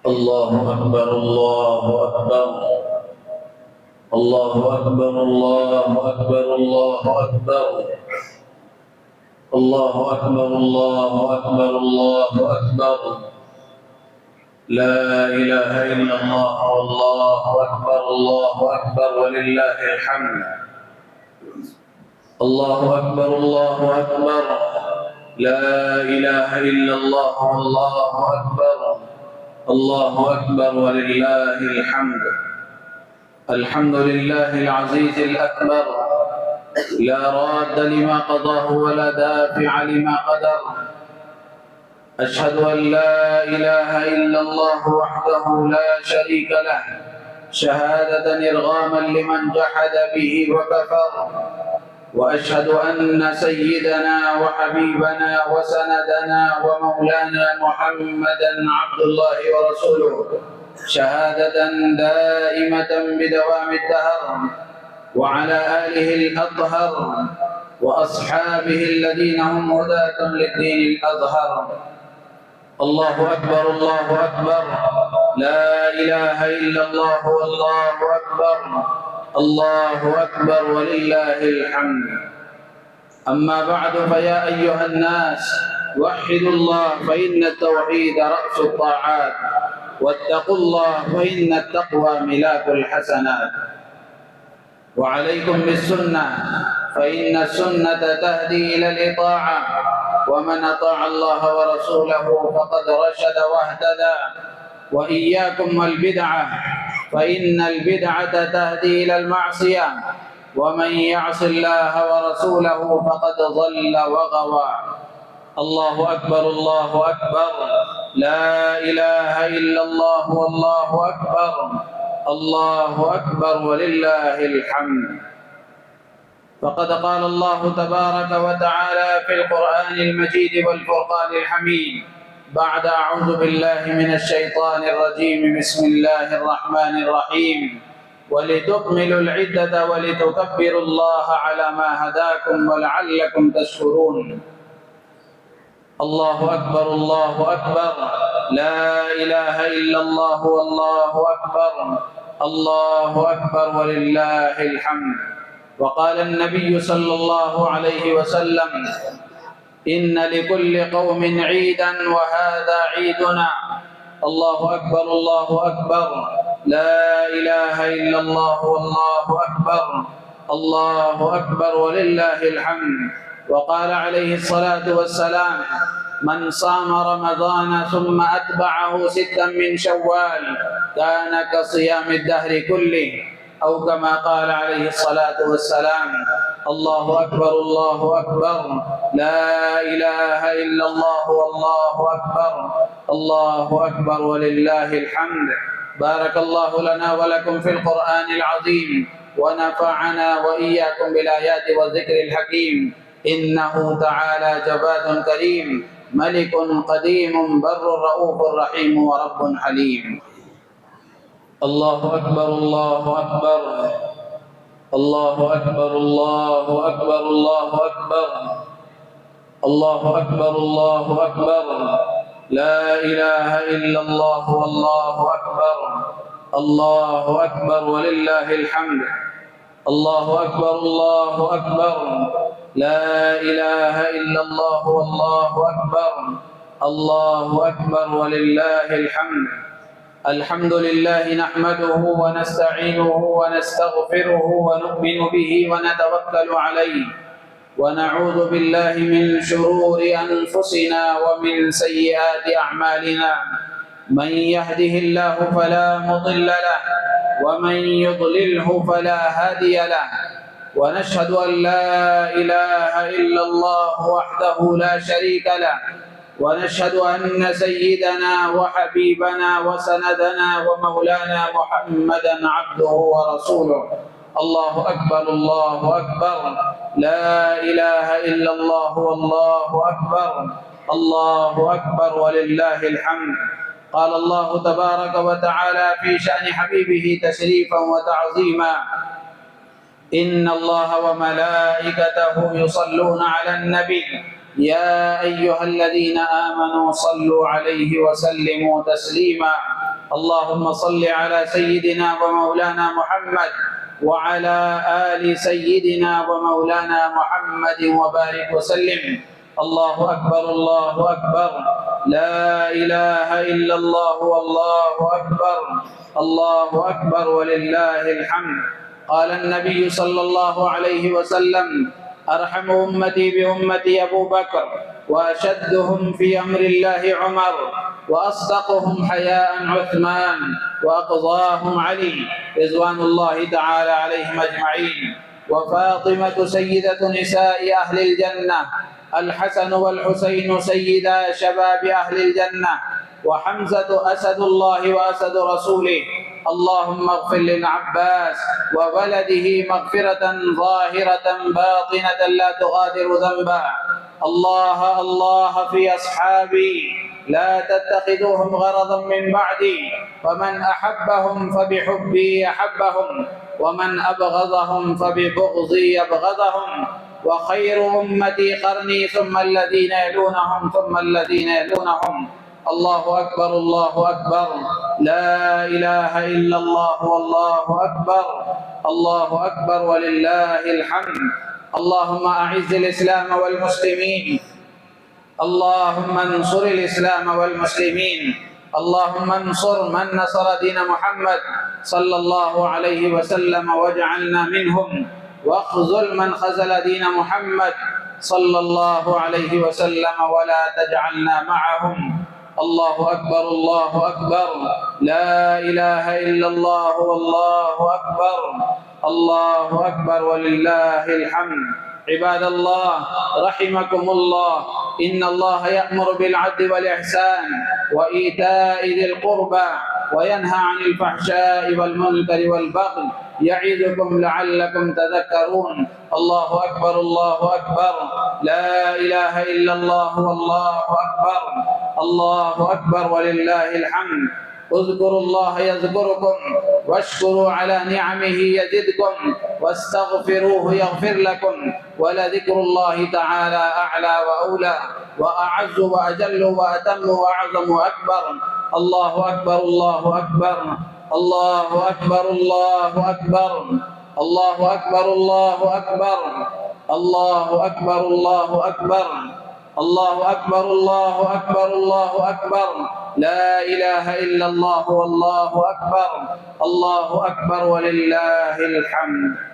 الله أكبر الله أكبر الله أكبر الله أكبر الله أكبر الله أكبر الله أكبر الله أكبر لا إله إلا الله والله أكبر الله أكبر ولله الحمد الله أكبر الله أكبر لا إله إلا الله والله أكبر الله أكبر ولله الحمد الحمد لله العزيز الأكبر لا راد لما قضاه ولا دافع لما قدر أشهد أن لا إله إلا الله وحده لا شريك له شهادة إرغاما لمن جحد به وكفر وأشهد أن سيدنا وحبيبنا وسندنا ومولانا محمدا عبد الله ورسوله شهادة دائمة بدوام الدهر وعلى آله الأطهر وأصحابه الذين هم هداة للدين الأظهر الله أكبر الله أكبر لا إله إلا الله والله أكبر الله أكبر ولله الحمد أما بعد فيا أيها الناس وحدوا الله فإن التوحيد رأس الطاعات واتقوا الله فإن التقوى ملاك الحسنات وعليكم بالسنة فإن السنة تهدي إلى الإطاعة ومن أطاع الله ورسوله فقد رشد واهتدى وإياكم والبدعة فإن البدعة تهدي إلى المعصية ومن يعص الله ورسوله فقد ضل وغوى الله أكبر الله أكبر لا إله إلا الله والله أكبر الله أكبر ولله الحمد فقد قال الله تبارك وتعالى في القرآن المجيد والفرقان الحميد بعد أعوذ بالله من الشيطان الرجيم بسم الله الرحمن الرحيم ولتكملوا العدة ولتكبروا الله على ما هداكم ولعلكم تشكرون الله أكبر الله أكبر لا إله إلا الله والله أكبر الله أكبر ولله الحمد وقال النبي صلى الله عليه وسلم إن لكل قوم عيدا وهذا عيدنا الله أكبر الله أكبر لا إله إلا الله والله أكبر الله أكبر ولله الحمد وقال عليه الصلاة والسلام من صام رمضان ثم أتبعه ستا من شوال كان كصيام الدهر كله أو كما قال عليه الصلاة والسلام الله أكبر الله أكبر لا إله إلا الله والله أكبر الله أكبر ولله الحمد بارك الله لنا ولكم في القرآن العظيم ونفعنا وإياكم بالآيات والذكر الحكيم إنه تعالى جواد كريم ملك قديم بر رؤوف رحيم ورب حليم الله أكبر الله أكبر الله أكبر الله أكبر الله أكبر الله أكبر الله أكبر لا إله إلا الله والله أكبر الله أكبر ولله الحمد الله أكبر الله أكبر لا إله إلا الله والله أكبر الله أكبر ولله الحمد الحمد لله نحمده ونستعينه ونستغفره ونؤمن به ونتوكل عليه ونعوذ بالله من شرور أنفسنا ومن سيئات أعمالنا من يهده الله فلا مضل له ومن يضلله فلا هادي له ونشهد أن لا إله إلا الله وحده لا شريك له ونشهد أن سيدنا وحبيبنا وسندنا ومولانا محمدا عبده ورسوله الله أكبر الله أكبر لا إله إلا الله والله أكبر الله أكبر ولله الحمد قال الله تبارك وتعالى في شأن حبيبه تشريفا وتعظيما إن الله وملائكته يصلون على النبي يا أيها الذين آمنوا صلوا عليه وسلموا تسليما اللهم صل على سيدنا ومولانا محمد وعلى آل سيدنا ومولانا محمد وبارك وسلم. الله أكبر الله أكبر، لا إله إلا الله والله أكبر، الله أكبر ولله الحمد. قال النبي صلى الله عليه وسلم: أرحم أمتي بأمتي أبو بكر، وأشدهم في أمر الله عمر، وأصدقهم حياء عثمان، وأقضاهم علي رضوان الله تعالى عليهم أجمعين. وفاطمة سيدة نساء أهل الجنة، الحسن والحسين سيدا شباب أهل الجنة، وحمزة أسد الله وأسد رسوله. اللهم اغفر للعباس وولده مغفرة ظاهرة باطنة لا تغادر ذنبا. الله الله في أصحابي، لا تتخذوهم غرضا من بعدي، فمن أحبهم فبحبي أحبهم، ومن أبغضهم فببغضي أبغضهم. وخير أمتي قرني ثم الذين يلونهم ثم الذين يلونهم. الله أكبر الله أكبر، لا إله إلا الله والله أكبر، الله أكبر ولله الحمد. اللهم أعز الإسلام والمسلمين، اللهم انصر الإسلام والمسلمين، اللهم انصر من نصر دين محمد صلى الله عليه وسلم واجعلنا منهم، واخذل من خذل دين محمد صلى الله عليه وسلم ولا تجعلنا معهم. الله أكبر الله أكبر، لا إله إلا الله والله أكبر، الله أكبر ولله الحمد. عباد الله رحمكم الله، إن الله يأمر بالعدل والإحسان وإيتاء ذي القربى وينهى عن الفحشاء والمنكر والبغي يعظكم لعلكم تذكرون. الله أكبر الله أكبر، لا إله إلا الله والله أكبر، الله أكبر ولله الحمد. اذكروا الله يذكركم، واشكروا على نعمه يزدكم، واستغفروه يغفر لكم، ولذكر الله تعالى أعلى وأولى وأعز وأجل وأتم وأعظم وأكبر. الله أكبر الله أكبر، الله أكبر الله أكبر، الله أكبر الله أكبر، الله أكبر الله أكبر، الله أكبر الله أكبر، الله أكبر، لا إله إلا الله والله أكبر، الله أكبر ولله الحمد.